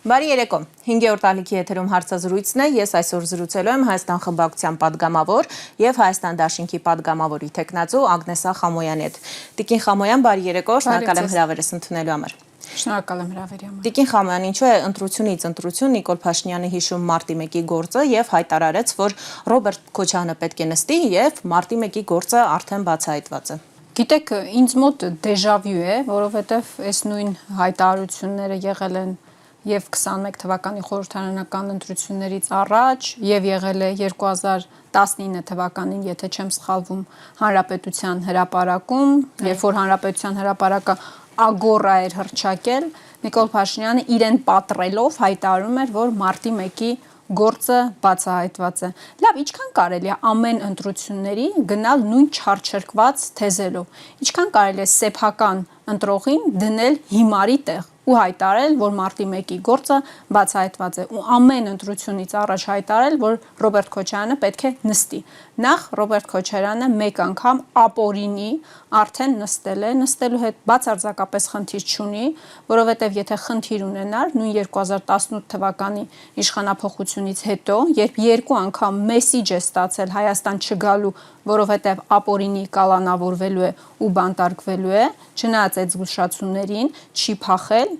Բարի երեկո, 5-րդ ալիքի եթերում հարցազրույցն է, ես այսօր զրուցելու եմ Հայաստան խմբակցության պատգամավոր և Հայաստան դաշինքի պատգամավորի թեկնածու Ագնեսա Խամոյանի հետ։ Տիկին Խամոյան, բարի երեկո, շնորհակալ եմ հրավերս ընդունելու համար։ Շնորհակալ եմ հրավերի համար։ Տիկին Խամոյան, ինչու է ընտրությունից ընտրություն Նիկոլ Փաշինյանը հիշում մարտի 1-ի գործը եւ հայտարարեց, որ Ռոբերտ Քոչարյանը պետք է նստի եւ մարտի 1-ի գործը արդեն բացահայտված է։ Գիտեք, ինձ մոտ դեժավյու է, որովհետեւ այս նույն հայտարարությունները եղել են եւ 21 թվականի խորհրդարանական ընտրություններից առաջ եւ եղել է 2019 թվականին, եթե չեմ սխալվում, Հանրապետության հրապարակում, երբ որ Հանրապետության հրապարակը ագորա էր հռչակել, Նիկոլ Փաշինյանը իրեն պատռելով հայտարարում էր, որ մարտի 1-ի գործը բացահայտված է։ Լավ, ինչքան կարելի է ամեն ընտրությունների գնալ նույն չարչրկված թեզերով։ Ինչքան կարելի է սեփական ընտրողին դնել հիմարի տեղ ու հայտարարել, որ մարտի 1-ի գործը բացահայտված է ու ամեն ընտրությունից առաջ հայտարարել, որ Ռոբերտ Քոչարյանը պետք է նստի։ Նախ Ռոբերտ Քոչարյանը մեկ անգամ ապօրինի արդեն նստել է, նստելու հետ բացարձակապես խնդիր չունի, որովհետև եթե խնդիր ունենար նույն 2018 թվականի իշխանափոխությունից հետո, երբ երկու անգամ մեսիջ է ստացել Հայաստան չգալու, որովհետև ապօրինի կալանավորվելու է ու բանտարկվելու է, չնայած այդ զգուշացումներին չի փախել,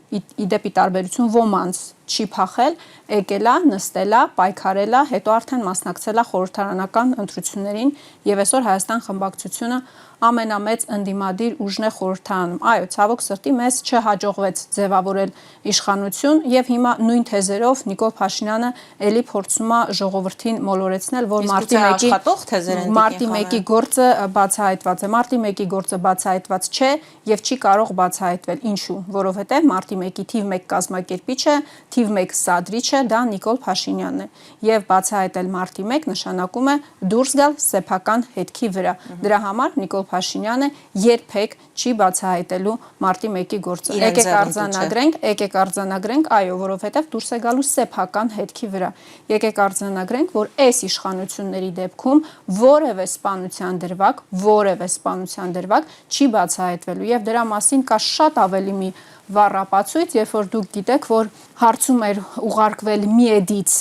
իդեպի տարբերություն ոմանց չի փախել, եկել է, նստել է, պայքարել է, հետո արդեն մասնակցել է խորհրդարանական ընտրություններին եւ այսօր Հայաստան խմբակցությունը ամենամեծ ընդդիմադիր ուժն է խորհրդարանում։ Այո, ցավոք սրտի մեզ չհաջողվեց ձևավորել իշխանություն եւ հիմա նույն թեզերով Նիկոլ Փաշինյանը ելի փորձում է ժողովրդին մոլորեցնել, որ մարտի 1-ի գործը բացահայտված է։ Մարտի 1-ի գործը բացահայտված չէ եւ չի կարող բացահայտվել։ Ինչու՞։ Որովհետեւ մարտի 1-ի թիվ 1 կազմակերպիչը, թիվ 1 սադրիչը դա Նիկոլ Փաշինյանն է եւ բացահայտել մարտի 1 նշանակում է դուրս գալ սեփական հետքի վրա։ Դրա համար Նիկոլ Փաշինյանը երբեք չի բացահայտելու մարտի 1-ի գործը։ Եկեք արձանագրենք, այո, որովհետև դուրս է գալու սեփական հետքի վրա։ Եկեք արձանագրենք, որ այս իշխանությունների դեպքում որևէ սպանության դրվագ չի բացահայտվելու եւ դրա մասին կա շատ ավելի մի վառ ապացույց, երբ որ դուք գիտեք, որ հարցում էր ուղարկվել Միեդից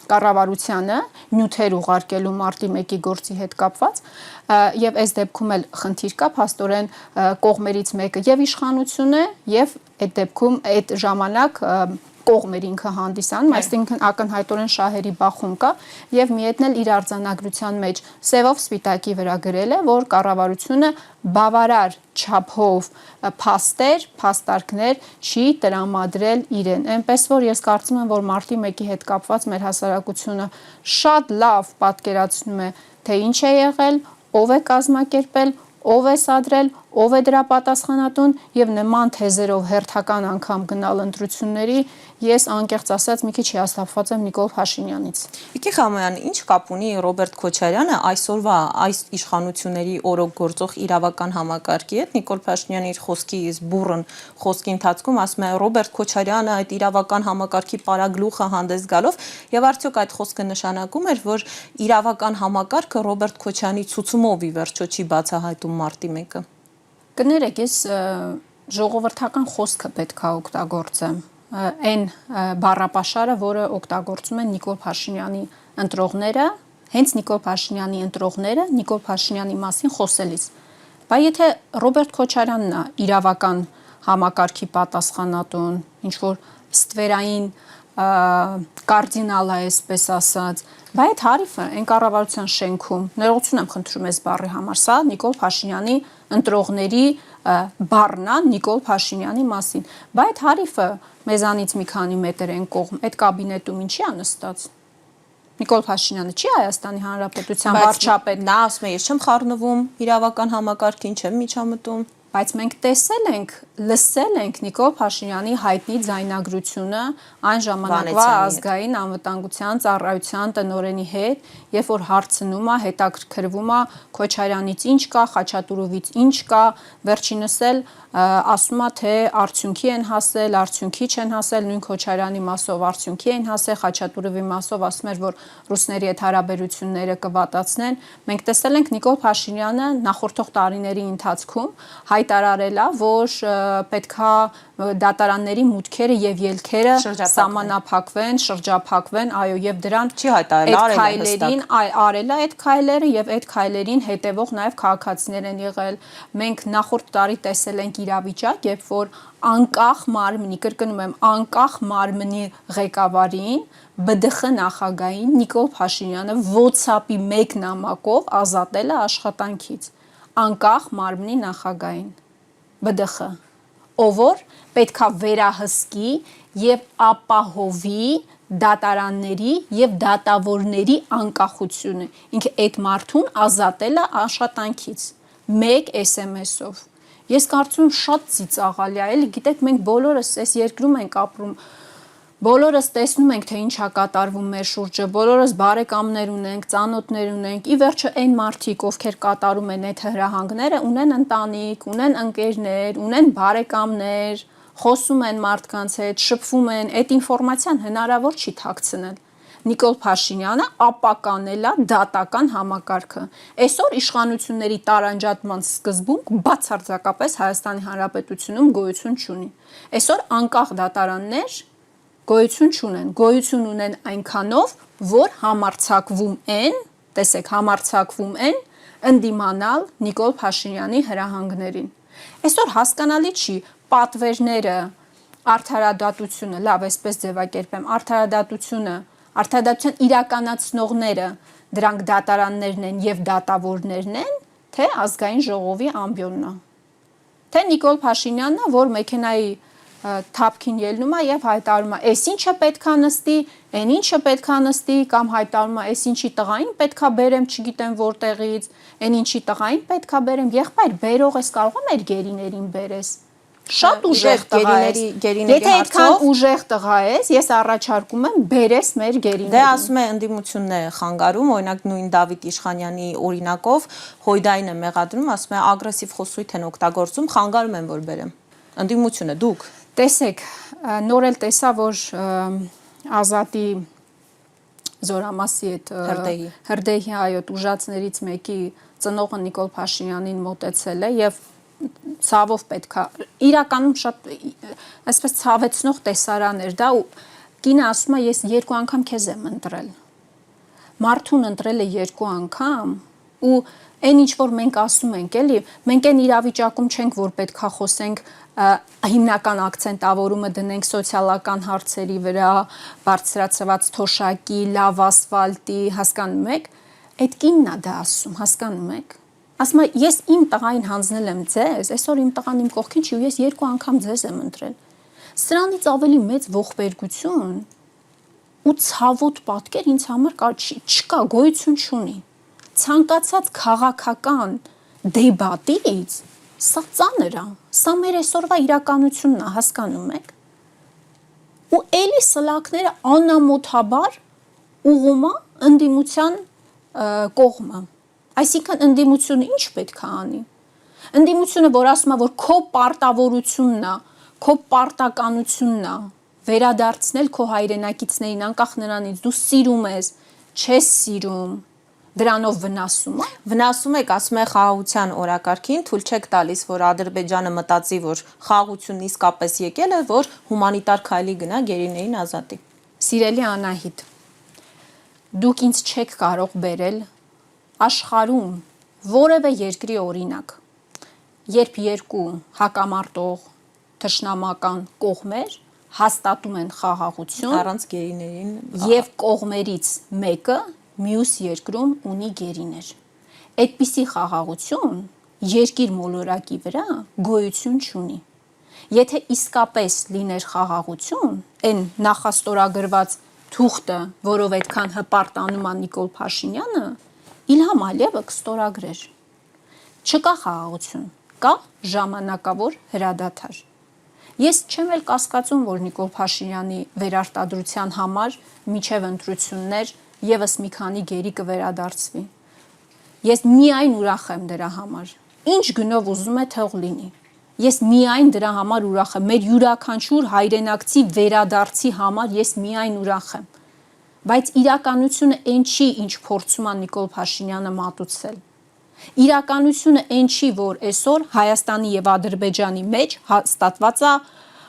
կառավարությանը նյութեր ուղարկելու մարտի 1-ի գործի հետ կապված եւ այս դեպքում էլ խնդիր կա, փաստորեն կողմերից մեկը եւ իշխանություն է եւ այդ դեպքում այդ ժամանակ կողմեր ինքը հանդիսանում, այսինքն ակնհայտորեն շահերի բախում կա եւ միեդն էլ իր արձանագրության մեջ սևով սպիտակի վրա գրել է, որ կառավարությունը բավարար չափով փաստարկներ չի տրամադրել իրեն։ Այնպես որ ես կարծում եմ, որ մարտի 1-ի հետ կապված մեր հասարակությունը շատ լավ պատկերացնում է, թե ինչ է եղել, ով է կազմակերպել, ով է սադրել, ով է դրա պատասխանատուն եւ նման թեզերով հերթական անգամ գնալ ընտրությունների, ես անկեղծ ասած մի քիչ հիասթափված եմ Նիկոլ Փաշինյանից։ Տիկին Խամոյան, ինչ կապ ունի Ռոբերտ Քոչարյանը այսօրվա այս իշխանությունների օրոք գործող իրավական համակարգի հետ։ Նիկոլ Փաշինյանը իր խոսքի բուրըն խոսքի ընթացքում ասում է Ռոբերտ Քոչարյանը այդ իրավական համակարգի պարագլուխը հանդես գալով եւ արդյոք այդ խոսքը նշանակում էր, որ իրավական համակարգը Ռոբերտ Քոչարյանի ցուցումով ի վերջո չի բացահայտում մարտի 1-ը։ Կներեք, ես ժողովրդական խոսքը պետք է օգտագործեմ, այն բառապաշարը, որը օգտագործում են Նիկոլ Փաշինյանի ընտրողները, հենց Նիկոլ Փաշինյանի ընտրողները Նիկոլ Փաշինյանի մասին խոսելիս։ Բայց եթե Ռոբերտ Քոչարյանն է իրավական համակարգի պատասխանատուն, ինչ որ ստվերային կարդինալ է, այսպես ասած, բայց այդ հարիվը այն կառավարության շենքում, ներողություն եմ խնդրում այս բառի համար, սա Նիկոլ Փաշինյանի ընտրողների բառն է Նիկոլ Փաշինյանի մասին, բայց այդ հարիվը մեզանից մի քանի մետր այն կողմ, այդ կաբինետում ինչի է նստած։ Նիկոլ Փաշինյանը չի Հայաստանի Հանրապետության վարչապետ։ Նա ասում է, ես չեմ խառնվում իրավական համակարգին, չեմ միջամտում։ Բայց մենք տեսել ենք, լսել ենք Նիկոլ Փաշինյանի հայտնի ձայնագրությունը այն ժամանակվա ազգային անվտանգության ծառայության տնօրենի հետ, երբ որ հարցնում է, հետաքրքրվում է Քոչարյանից ինչ կա, Խաչատուրովից ինչ կա, վերջինս էլ ասում է, թե արդյունքի են հասել, արդյունքի չեն հասել, նույն Քոչարյանի մասով արդյունքի են հասել, Խաչատուրովի մասով ասում էր, որ ռուսների հետ հարաբերությունները կվատացնեն։ Մենք տեսել ենք Նիկոլ Փաշինյանը նախորդող տարիների ընթացքում հայտարարել է, որ պետքա դատարանների մուտքերը եւ ելքերը սահմանափակվեն, շրջափակվեն, այո, եւ դրան չի հայտարարել, քայլերին արել է այդ քայլերը եւ այդ քայլերին հետեւող նաեւ քաղաքացիներ են եղել։ Մենք նախորդ տարի տեսել ենք իրավիճակ, երբ որ անկախ մարմնի, կրկնում եմ, անկախ մարմնի ղեկավարին ԲԴԽ նախագահին Նիկոլ Փաշինյանը WhatsApp-ի մեկ նամակով ազատել է աշխատանքից, անկախ մարմնի նախագահին ԲԴԽ, ով որ պետքա վերահսկի եւ ապահովի դատարանների եւ դատավորների անկախությունը։ Ինքը այդ մարդուն ազատել է աշխատանքից մեկ SMS-ով։ Ես կարծում եմ շատ ծիծաղալի է, էլի գիտեք, մենք բոլորս այս երկրում ենք ապրում, բոլորս տեսնում ենք, թե ինչ է կատարվում մեր շուրջը, բոլորս բարեկամներ ունենք, ծանոթներ ունենք, ի վերջո այն մարդիկ, ովքեր կատարում են այդ հրահանգները, ունեն ընտանիք, ունեն ընկերներ, ունեն բարեկամներ, խոսում են մարդկանց հետ, շփվում են, այդ ինֆորմացիան հնարավոր չի թաքցնել։ Նիկոլ Փաշինյանը ապականել է դատական համակարգը։ Այսօր իշխանությունների տարանջատման սկզբունք բացարձակապես Հայաստանի Հանրապետությունում գոյություն չունի։ Այսօր անկախ դատարաններ գոյություն չունեն, գոյություն ունեն այնքանով, որ համարձակվում են, տեսեք, համարձակվում են ընդդիմանալ Նիկոլ Փաշինյանի հրահանգներին։ Այսօր հասկանալի չի պատվերները, արդարադատությունը, լավ, այսպես ձևակերպեմ, արդարադատության իրականացնողները դրանք դատարաններն են եւ դատավորներն են, թե ազգային ժողովի ամբիոնն է։ Թե Նիկոլ Փաշինյանն է, որ մեքենայի թափքին ելնում է եւ հայտարարում է, «Էս ինչը պետքա նստի, այն ինչը պետքա նստի», կամ հայտարարում է, «Էս ինչի տղային պետքա բերեմ, չգիտեմ որտեղից, այն ինչի տղային պետքա բերեմ», եղբայր, բերող ես կարող եմ մեր գերիներին բերես։ Շատ ուժեղ տղա ես։ Եթե այդքան ուժեղ տղա ես, ես առաջարկում եմ բերես մեր գերիներին։ Դե ասում է ընդդիմությունն է խանգարում, օրինակ նույն Դավիթ Իշխանյանի օրինակով Հույդային է մեղադրում, ասում է ագրեսիվ խոսույթ են օգտագործում, խանգարում են որ բերեմ։ Ընդդիմությունը դուք։ Տեսեք, նոր էլ տեսա, որ Ազատի Զորամասի այդ հրդեհի այո ուժածներից մեկի ծնողը Նիկոլ Փաշինյանին մոտեցել է եւ ցավով պետքա իրականում շատ այսպես ցավեցնող տեսարան էր դա ու կինը ասում է ես երկու անգամ քեզ եմ ընտրել մարդուն ընտրել է երկու անգամ ու այն ինչ որ մենք ասում ենք էլի մենք այն իրավիճակում չենք որ պետքա խոսենք հիմնական ակցենտավորումը դնենք սոցիալական հարցերի վրա բարձրացված թոշակի լավ ասֆալտի հասկանում եք այդ կինն է դա ասում հասկանում եք ասում եմ, ես իմ տղային հանձնել եմ ձեզ, այսօր իմ տղան իմ կողքին չի ու ես երկու անգամ ձեզ եմ ընտրել։ Սրանից ավելի մեծ ողբերգություն ու ցավոտ պատկեր ինձ համար չկա, գոյություն չունի։ Ցանկացած քաղաքական դեբատից սա ծանր է, սա մեր այսօրվա իրականությունն է, հասկանում եք։ Ու էլի սլակները անամոթաբար ուղղում է ընդդիմության կողմը։ Այսինքն ընդդիմությունը ինչ պետք է անի։ Ընդդիմությունը, որ ասում է, որ քո պարտավորությունն է, քո պարտականությունն է վերադարձնել քո հայրենակիցներին, անկախ նրանից դու սիրում ես, չես սիրում, դրանով վնասում է։ Վնասում եք, ասում է խաղաղության օրակարգին, թույլ չեք տալիս, որ Ադրբեջանը մտածի, որ խաղաղությունն իսկապես եկել է, որ հումանիտար քայլի գնա գերիներին ազատի։ Սիրելի Անահիտ, դուք ինձ չեք կարող բերել աշխարհում որևէ երկրի օրինակ, երբ երկու հակամարտող թշնամական կողմեր հաստատում են խաղաղություն առանց գերիներին եւ կողմերից մեկը մյուս երկրում ունի գերիներ։ Այդպիսի խաղաղություն երկիր մոլորակի վրա գոյություն չունի։ Եթե իսկապես լիներ խաղաղություն, այն նախաստորագրված թուղթը, որով այդքան հպարտանում է Նիկոլ Փաշինյանը, Իլհամ Ալիևը կստորագրեր։ Չկա խաղաղություն, կա ժամանակավոր հրադադար։ Ես չեմ էլ կասկածում, որ Նիկոլ Փաշինյանի վերարտադրության համար միջև ընտրություններ եւս մի քանի գերի կվերադարձվի։ Ես միայն ուրախ եմ դրա համար։ Ինչ գնով ուզում է թող լինի։ Ես միայն դրա համար ուրախ եմ։ Մեր յուրաքանչյուր հայրենակցի վերադարձի համար ես միայն ուրախ եմ։ Բայց իրականությունը այն չի, ինչ փորձում է Նիկոլ Փաշինյանը մատուցել։ Իրականությունը այն չի, որ այսօր Հայաստանի եւ Ադրբեջանի մեջ հաստատված է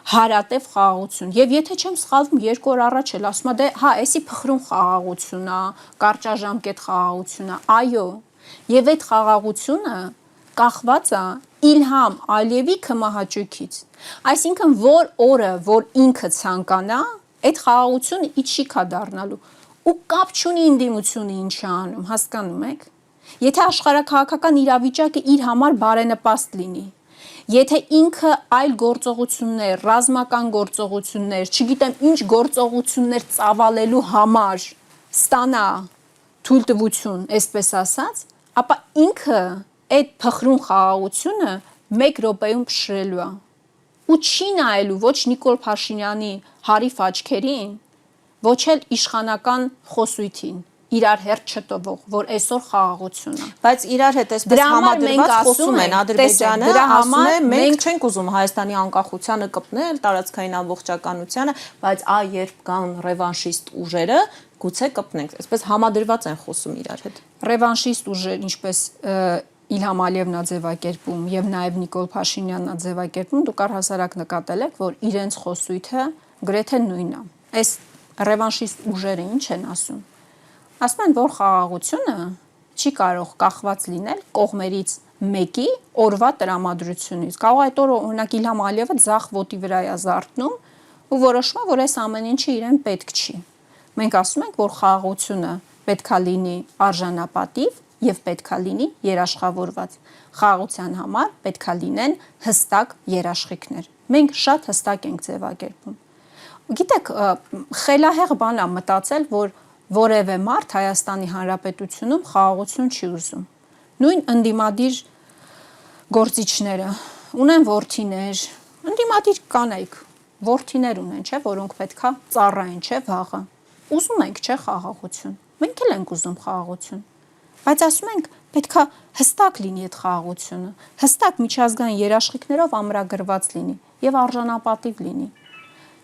հարատև խաղաղություն։ Եվ եթե չեմ սխալվում, 2 օր առաջ էլ ասում է, դե հա, էսի փխրուն խաղաղություն է, կարճաժամկետ խաղաղություն է։ Այո, եւ այդ խաղաղությունը կախված է Իլհամ Ալիևի քմահաճույքից։ Այսինքն, որ օրը, որ ինքը ցանկանա, այդ խաղաղությունը իջիկ է դառնալու։ Ու կապ չունի ինդիմությունը ինչ է անում, հասկանում եք։ Եթե աշխարհակաղակական իրավիճակը իր համար բարենպաստ լինի, եթե ինքը այլ գործողություններ, ռազմական գործողություններ, չգիտեմ ինչ գործողություններ ծավալելու համար ստանա թույլտվություն, այսպես ասած, ապա ինքը այդ փխրուն խաղաղությունը 1 րոպեում փշրելու է։ Ու չի նայելու ոչ Նիկոլ Փաշինյանի հարիվ աչքերին, ոչ էլ իշխանական խոսույթին, իրար հետ չտվող, որ այսօր խաղաղություն է։ Բայց իրար հետ այսպես համադրված խոսում են Ադրբեջանը, ասում է մենք չենք ուզում Հայաստանի անկախությանը կպնել, տարածքային ամբողջականությանը, բայց երբ կան ռևանշիստ ուժերը, գուցե կպնենք։ Այսպես համադրված են խոսում իրար հետ։ Ռևանշիստ ուժեր, ինչպես Իլհամ Ալիևն է ձևակերպում եւ նաեւ Նիկոլ Փաշինյանն է ձևակերպում, դուք առհասարակ նկատել եք, որ իրենց խոսույթը գրեթե նույնն է։ Այս ռևանշիստ ուժերը ինչ են ասում։ Ասում են, որ խաղաղությունը չի կարող կախված լինել կողմերից մեկի օրվա տրամադրությունից։ Կարող է այդ օրը օրինակ Իլհամ Ալիևը ձախ ոտի վրա է զարթնում ու որոշում է, որ այս ամեն ինչը իրեն պետք չի։ Մենք ասում ենք, որ խաղաղությունը պետքա լինի արժանապատիվ եւ պետքա լինի երաշխավորված։ Խաղաղության համար պետքա լինեն հստակ երաշխիքներ։ Մենք շատ հստակ ենք ձևակերպում։ Գիտեք, խելահեղ բան է մտածել, որ որևէ մարդ Հայաստանի Հանրապետությունում խաղաղություն չի ուզում։ Նույն ընդդիմադիր գործիչները ունեն որդիներ, ընդդիմադիր կանայք որդիներ ունեն, չէ, որոնք պետքա ծառայեն, չէ, վաղը։ Ուզում ենք, չէ, խաղաղություն։ Մենք էլ ենք ուզում խաղաղություն։ Բայց ասում ենք, պետքա հստակ լինի այդ խաղաղությունը, հստակ միջազգային երաշխիքներով ամրագրված լինի եւ արժանապատիվ լինի։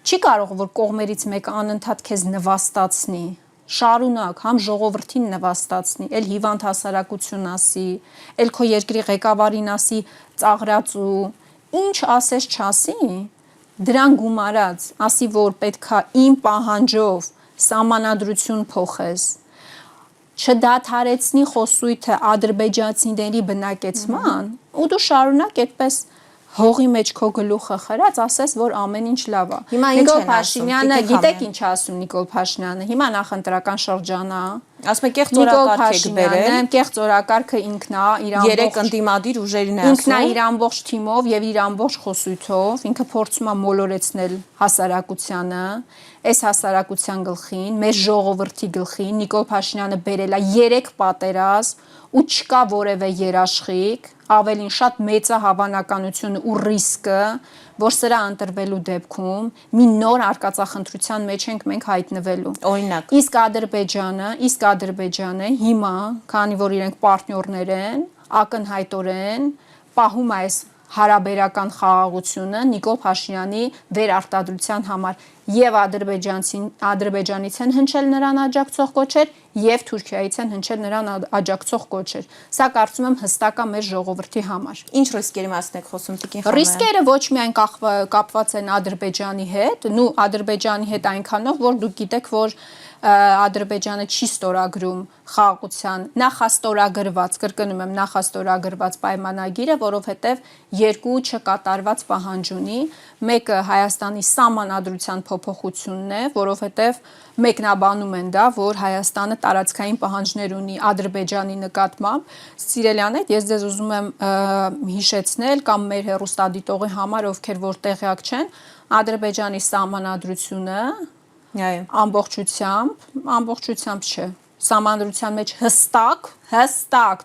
Չի կարող, որ կողմերից մեկը անընդհատ քեզ նվաստացնի, շարունակ համ ժողովրդին նվաստացնի, էլ հիվանդ հասարակություն ասի, էլ քո երկրի ղեկավարին ասի ծաղրածու, ինչ ասես չասի, դրան գումարած, ասի, որ պետքա իմ պահանջով սահմանադրություն փոխես, չդադարեցնի խոսույթը ադրբեջանցիների բնակեցման, ու դու շարունակ այդպես հողի մեջ քո գլուխը խրած ասես, որ ամեն ինչ լավ է։ Հիմա ինչ Նիկոլ են Փաշինյանը, ասում, գիտեք ինչ ասում Նիկոլ Փաշինյանը, հիմա նախընտրական շրջան է։ Ասում եք կեղծ օրակարգ եք բերել, կեղծ օրակարգը ինքն է, իր երեք ընդդիմադիր ուժերին է ինքն է ասում։ իր ամբողջ թիմով եւ իր ամբողջ խոսույթով, ինքը փորձում է մոլորեցնել հասարակությանը, այս հասարակության գլխին, մեր ժողովրդի գլխին Նիկոլ Փաշինյանը բերել է 3 պատերազմ ու չկա որևէ երաշխիք, ավելին շատ մեծ է հավանականությունը ու ռիսկը, որ սրա ընտրվելու դեպքում մի նոր արկածախնդրության մեջ ենք մենք հայտնվելու։ Օրինակ։ Իսկ Ադրբեջանը հիմա, քանի որ իրենք պարտներներ են, ակնհայտորեն պահում է այս հարաբերական խաղաղությունը Նիկոլ Փաշինյանի վերարտադրության համար եւ Ադրբեջանից են հնչել նրան աջակցող կոչեր եւ Թուրքիայից են հնչել նրան աջակցող կոչեր։ Սա կարծում եմ հստակ է մեր ժողովրդի համար։ Ինչ ռիսկերի մասին եք խոսում Տիկին Խաչատրյան։ Ռիսկերը ոչ միայն կապված են Ադրբեջանի հետ, Ադրբեջանի հետ այնքանով, որ դուք գիտեք, որ Ադրբեջանը չի ստորագրում խաղաղության նախաստորագրված, կրկնում եմ, նախաստորագրված պայմանագիրը, որովհետև 2 չկատարված պահանջ ունի։ Մեկը Հայաստանի սահմանադրության փոփոխությունն է, որովհետև մեկնաբանում են դա, որ Հայաստանը տարածքային պահանջներ ունի Ադրբեջանի նկատմամբ։ Սիրելյաներ, ես ձեզ ուզում եմ հիշեցնել կամ մեր հեռուստադիտողի համար, ովքեր որ տեղյակ չեն, Ադրբեջանի սահմանադրությունը ամբողջությամբ չէ։ Սահմանադրության մեջ հստակ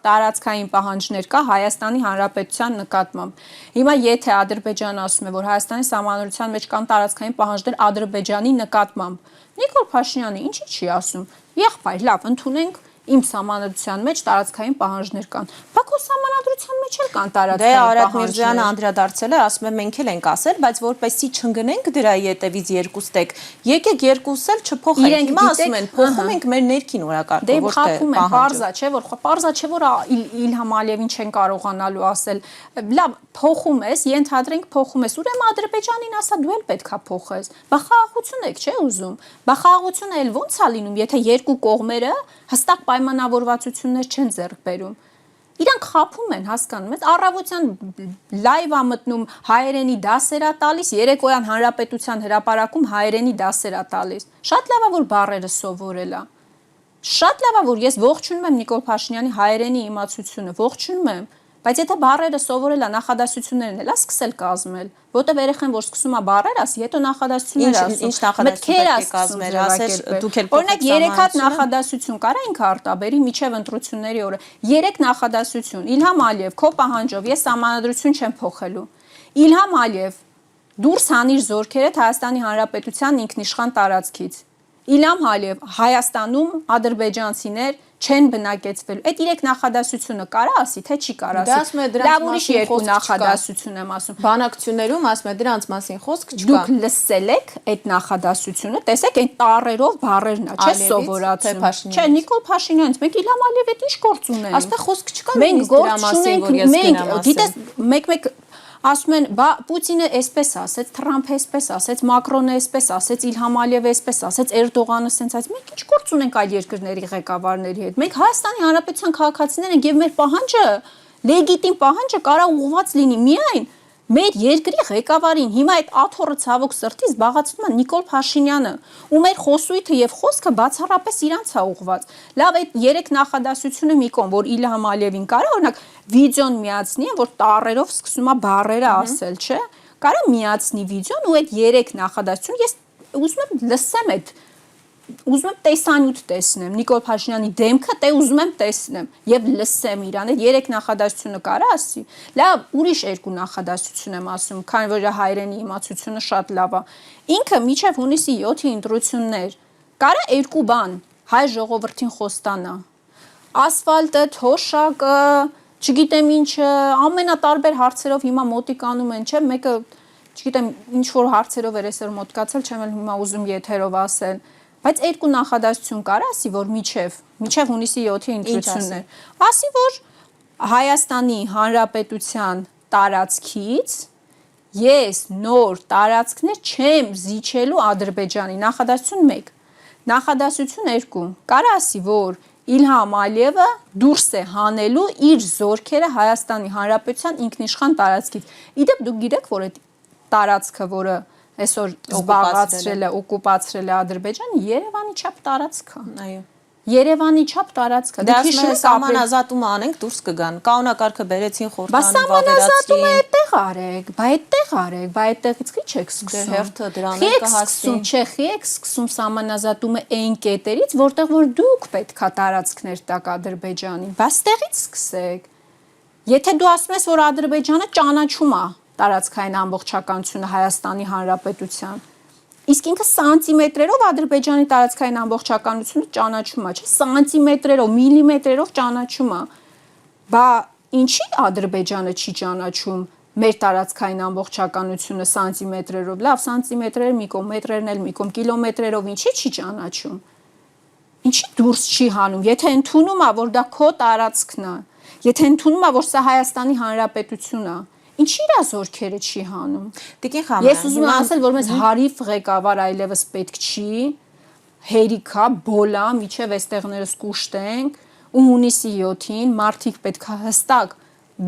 տարածքային պահանջներ կա Հայաստանի Հանրապետության նկատմամբ։ Հիմա եթե Ադրբեջանը ասում է, որ Հայաստանի սահմանադրության մեջ կան տարածքային պահանջներ Ադրբեջանի նկատմամբ, Նիկոլ Փաշինյանը ինչի չի ասում։ Եղբայր, լավ, ընդունենք իմ սահմանադրության մեջ տարածքային պահանջներ կան։ Բաքու սահմանադրության մեջ էլ կան Դե տարածքային Արադ պահանջներ։ Միրզոյանը անդրադարձել է, ասում է մենք էլ ենք ասել, բայց որպեսզի չընկնենք դրա ետևից երկուստեք, եկեք երկուսել չփոխենք։ Հիմա ասում են փոխում ենք մեր ներքին օրակարգը, Դե որտեղ խափում են, պարզա չէ որ Իլհամ Ալիևին չեն կարողանալու ասել, լավ, փոխում ես, ենթադրենք փոխում ես, ուրեմն Ադրբեջանին ասա դու էլ պետքա փոխես։ Բա խաղաղություն եք, չէ՞ ուզում։ Բա խաղաղությունը էլ ո՞նց է լինում, եթե երկու կողմերը հստակ պայմանավորվածություններ չեն ձեռք բերում։ Իրանք խափում են, հասկանում ես, առավոտյան լայվ է մտնում հայերենի դասեր է տալիս, երեկոյան հանրապետության հրապարակում հայերենի դասեր է տալիս։ Շատ լավ է որ բառերը սովորել է։ Շատ լավ է որ ես ողջունում եմ Նիկոլ Փաշինյանի հայերենի իմացությունը, ողջունում եմ, բայց եթե բառերը սովորել է, նախադասություններն էլ է սկսել կազմել, որտեվ երեխան որ սկսում է բառեր ասի, հետո նախադասություններ ասում, ինչ նախադասություն պետք է կազմեր, ասես դուք էլ օրինակ 3 հատ նախադասություն կարա ինքը արտաբերի միջև ընտրությունների օրը 3 նախադասություն Իլհամ Ալիև քո պահանջով ես սահմանադրություն չեմ փոխելու Իլհամ Ալիև դուրս հանիր զորքերդ Հայաստանի Հանրապետության ինքնիշխան տարածքից Իլհամ Ալիև Հայաստանում ադրբեջանցիներ չեն բնակեցվելու։ Այդ 3 նախադասությունը կարա ասի, թե չի կարա ասի։ Լավ ուրիշ 2 նախադասություն եմ ասում։ Բանակցություններում ասում է դրանց մասին խոսք չկա։ Դուք լսել եք այդ նախադասությունը, տեսեք այն տառերով բառերն է, չէ՞ սովորացում։ Չէ, Նիկոլ Փաշինյանից մենք Իլհամ Ալիև հետ ինչ գործ ունենք։ Ասում է խոսք չկա մենք դրա մասին, որ ես գնամ ասեմ։ Գիտես, մեկ ասում են, բա Պուտինը էսպես ասեց, Թրամփը էսպես ասեց, Մակրոնը էսպես ասեց, Իլհամ Ալիևը էսպես ասեց, Էրդողանը սենց ասեց։ Մենք ինչ գործ ունենք այլ երկրների ղեկավարների հետ։ Մենք Հայաստանի Հանրապետության քաղաքացիներ ենք եւ մեր պահանջը, լեգիտիմ պահանջը կարա ուղղված լինի միայն մեր երկրի ղեկավարին։ Հիմա այդ աթոռը ցավոք սրտի զբաղացնում է Նիկոլ Փաշինյանը, ու մեր խոսույթը եւ խոսքը բացառապես իրանց է ուղղված։ Լավ, այդ 3 նախադասությունը մի կողմ, որ Իլհամ Ալիևին կարա օրինակ վիդեոն միացնի, որ տառերով սկսում է բառերը ասել, չէ՞։ Կարա միացնի վիդեոն ու այդ 3 նախադասություն ես ուզում եմ լսեմ այդ ուզում եմ տեսանյութ տեսնեմ Նիկոլ Փաշինյանի դեմքը, դե ուզում եմ տեսնեմ եւ լսեմ իրան։ Այդ 3 նախադասությունը կարա ասի։ Լավ, ուրիշ 2 նախադասություն եմ ասում, քանի որ հայերենի իմացությունը շատ լավ է։ Ինքը միջև հունիսի 7-ի ընտրություններ կարա 2 բան հայ ժողովրդին խոստանա։ Ասֆալտը, թոշակը, չգիտեմ ինչը, ամենատարբեր հարցերով հիմա մոտիկանում են, չէ՞, մեկը, չգիտեմ, ինչ որ հարցերով էր այսօր մոտկացել, չեմ էլ հիմա ուզում եթերով ասել։ Բայց 2 նախադասություն կար ասի, որ միջև հունիսի 7-ի ընտրություններ։ Ասի, որ Հայաստանի Հանրապետության տարածքից ես նոր տարածքներ չեմ զիջելու Ադրբեջանի։ Նախադասություն 1։ Նախադասություն 2։ Կար ասի, որ Իլհամ Ալիևը դուրս է հանելու իր զորքերը Հայաստանի Հանրապետության ինքնիշխան տարածքից։ Իդեպ դուք գիտեք, որ այդ տարածքը, որը այսօր զբաղացրել է, օկուպացրել է Ադրբեջանը, Երևանի չափ տարածք է։ Այո։ Երևանի չափ տարածք է։ Դե ասում են սահմանազատումը անենք դուրս կգան։ Կանոնակարգը բերեցին խորհրդան վավերացրին։ Բա սահմանազատումը այդտեղ արեք, բա այդտեղ արեք, բա այդտեղից քիչ եք սկսում։ Դե հերթը դրան է կհասնի։ Չէ, խի եք սկսում սահմանազատումը այն կետերից, որտեղ որ դուք պետքա տարածքներ տաք Ադրբեջանին։ Բա ստեղից սկսեք։ Եթե դու ասում ես, որ Ադրբեջանը ճանաչում է տարածքային ամբողջականությունը Հայաստանի Հանրապետության, իսկ ինքը սանտիմետրերով Ադրբեջանի տարածքային ամբողջականությունը ճանաչում է, չէ՞, սանտիմետրերով, միլիմետրերով ճանաչում է։ Բա ինչի Ադրբեջանը չի ճանաչում մեր տարածքային ամբողջականությունը սանտիմետրերով։ Լավ, սանտիմետրերը մի կողմ, մետրերն էլ մի կողմ, կիլոմետրերով ինչի չի ճանաչում։ Ինչի դուրս չի հանում, եթե ընդունում է, որ դա քո տարածքն է, եթե ընդունում է, որ սա Հայաստանի Հանրապետությունն է, ինչի իր զորքերը չի հանում։ Տիկին Խամանյան, ես ուզում եմ ասել, որ մեզ հարիվ ղեկավար այլևս պետք չի, հերիքա, բոլա, միջև այստեղներս կուշտենք, ու հունիսի 7-ին մարդիկ պետքա հստակ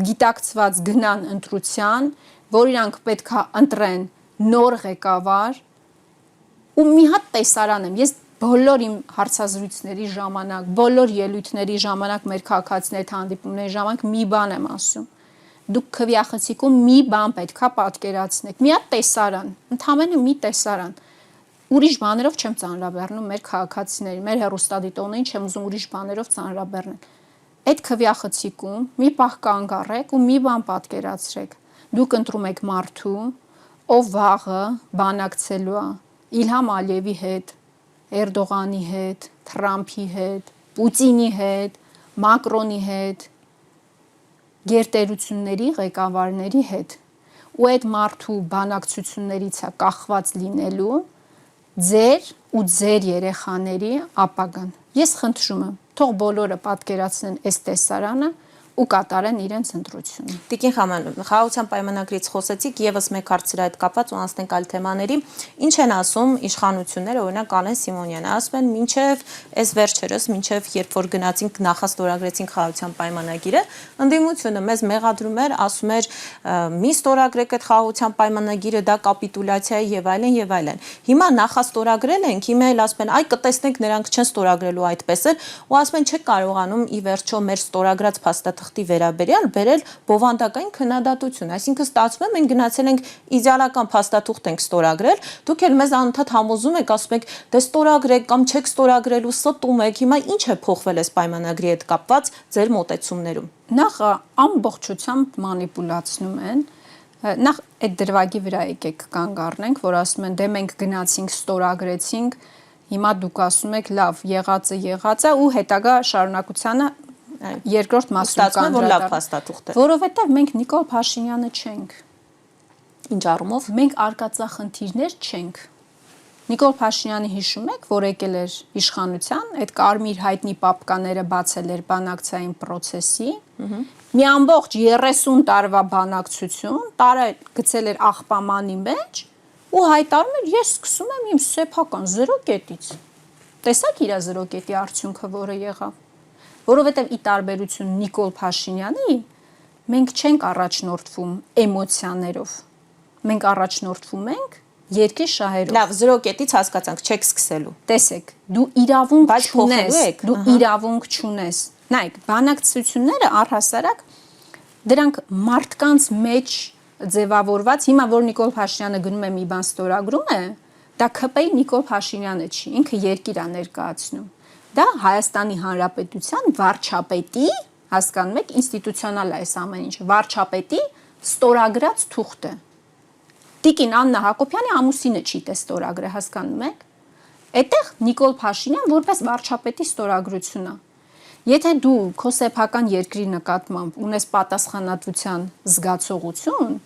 գիտակցված գնան ընտրության, որ իրանք պետքա ընտրեն նոր ղեկավար, ու մի հատ տեսարան եմ, ես բոլոր իմ հարցազրույցների ժամանակ, բոլոր ելույթների ժամանակ մեր քաղաքացիների հանդիպումների ժամանակ մի բան եմ ասում։ Դուք քվյախցիկում մի բան պետքա պատկերացնեք։ Մի հատ տեսարան, ընդհանրապես մի տեսարան։ Ուրիշ բաներով չեմ ծանրաբեռնում մեր քաղաքացիներին, մեր հեռուստադիտողներին չեմ ուզում ուրիշ բաներով ծանրաբեռնել։ Այդ քվյախցիկում մի պահ կանգ առեք ու մի բան պատկերացրեք։ Դուք ընտրում եք մարդու, ով վաղը բանակցելու է Իլհամ Ալիևի հետ, Էրդողանի հետ, Թրամփի հետ, Պուտինի հետ, Մակրոնի հետ, գերտերությունների ղեկավարների հետ։ Ու այդ մարդու բանակցություններից է կախված լինելու ձեր ու ձեր երեխաների ապագան։ Ես խնդրում եմ, թող բոլորը պատկերացնեն այս տեսարանը ու կատարեն իրենց ընտրությունը։ Տիկին Խաման, խաղաղության պայմանագրից խոսեցիք, եւս մեկ հարցեր այդ կապված ու անցնենք այլ թեմաների։ Ինչ են ասում իշխանությունները, օրինակ Ալեն Սիմոնյանը, ասում են, մինչև այս վերջերս, մինչև երբ որ գնացինք նախաստորագրեցինք խաղաղության պայմանագիրը, ընդդիմությունը մեզ մեղադրում էր, ասում էր, մի ստորագրեք այդ խաղաղության պայմանագիրը, դա կապիտուլյացիա է եւ այլն եւ այլն։ Հիմա նախաստորագրել ենք, հիմա էլ ասում են, այ կտեսնենք նրանք չեն ստորագրելու այդպես էլ, ու ասում են, չեք կարողանում ի վերջո մեր ստորագրած փաստաթղթի վերաբերյալ բերել բովանդակային քննադատություն, այսինքն ստացվում է մենք գնացել ենք իդեալական փաստաթուղթ ենք ստորագրել, դուք էլ մեզ անընդհատ համոզում եք, ասում եք, դե ստորագրեք կամ չեք ստորագրելու, ստում եք, հիմա ինչ է փոխվել այս պայմանագրի հետ կապված ձեր մոտեցումներում։ Նախ ամբողջությամբ մանիպուլացնում են, նախ այդ դրվագի վրա եկեք կանգ առնենք, որ ասում են, դե մենք գնացինք, ստորագրեցինք, հիմա դուք ասում եք, լավ, եղածը ու հետագա շարունակությանը երկրորդ մասում կանդրադառնանք, որովհետև մենք Նիկոլ Փաշինյանը չենք։ Ինչ առումով։ Մենք արկածախնդիրներ չենք։ Նիկոլ Փաշինյանը հիշում եք, որ եկել էր իշխանության, այդ կարմիր հայտնի պապկաները բացել էր բանակցային process-ի, մի ամբողջ 30 տարվա բանակցություն, տարը գցել էր աղբամանի մեջ ու հայտարարում էր, ես սկսում եմ իմ սեփական 0 կետից։ Տեսակ իր 0 կետի արդյունքը, որը եղավ։ Որովհետև ի տարբերություն Նիկոլ Փաշինյանի, մենք չենք առաջնորդվում էմոցիաներով։ Մենք առաջնորդվում ենք երկրի շահերով։ Լավ, 0 կետից հասկացանք, չեք սկսելու։ Տեսեք, դու իրավունք չունես, դու իրավունք չունես։ Նայեք, բանակցությունները առհասարակ դրանք մարդկանց մեջ ձևավորված, հիմա որ Նիկոլ Փաշինյանը գնում է մի բան ստորագրում է, դա ՔՊ-ի Նիկոլ Փաշինյանը չի, ինքը երկիր է ներկայացնում։ Դա Հայաստանի Հանրապետության վարչապետի, հասկանում եք, ինստիտուցիոնալ է այս ամեն ինչը, վարչապետի ստորագրած թուղթ է։ Տիկին Աննա Հակոբյանի ամուսինը չի դե ստորագրը, հասկանում եք։ Այդտեղ Նիկոլ Փաշինյան որպես վարչապետի ստորագրություն է։ Եթե դու քո սեփական երկրի նկատմամբ ունես պատասխանատվության զգացողություն